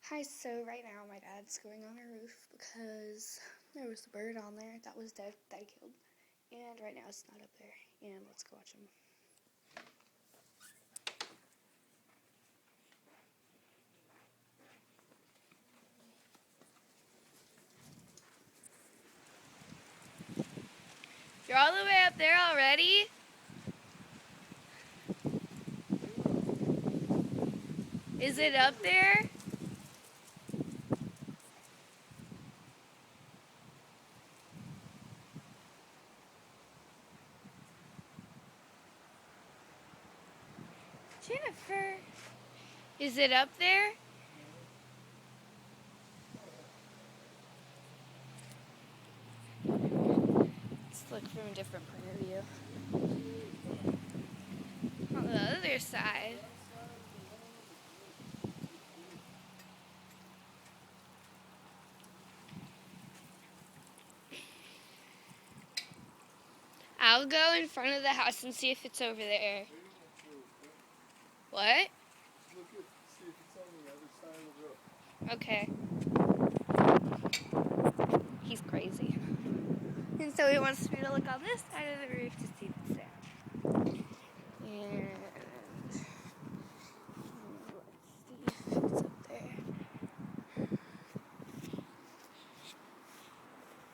Hi, so right now my dad's going on our roof because there was a bird on there that was dead that I killed. And right now it's not up there. And let's go watch him. You're all the way up there already? Is it up there? Jennifer, is it up there? Let's look from a different point of view. On the other side. I'll go in front of the house and see if it's over there. What? Look at, see if it's on the other side Okay. He's crazy. And so he wants me to look on this side of the roof to see if it's there. And let's see if it's up there.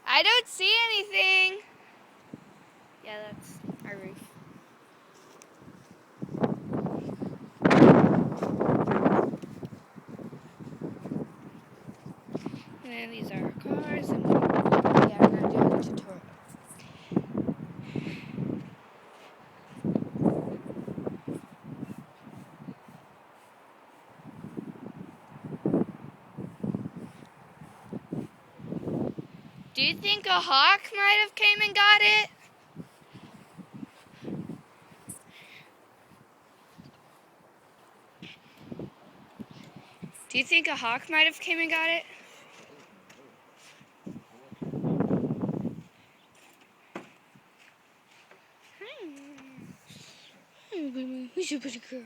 I don't see anything. Yeah, that's our roof. And then these are our cars, and yeah, we're gonna do a tutorial. Do you think a hawk might have came and got it? Do you think a hawk might have came and got it? Who's your pretty girl?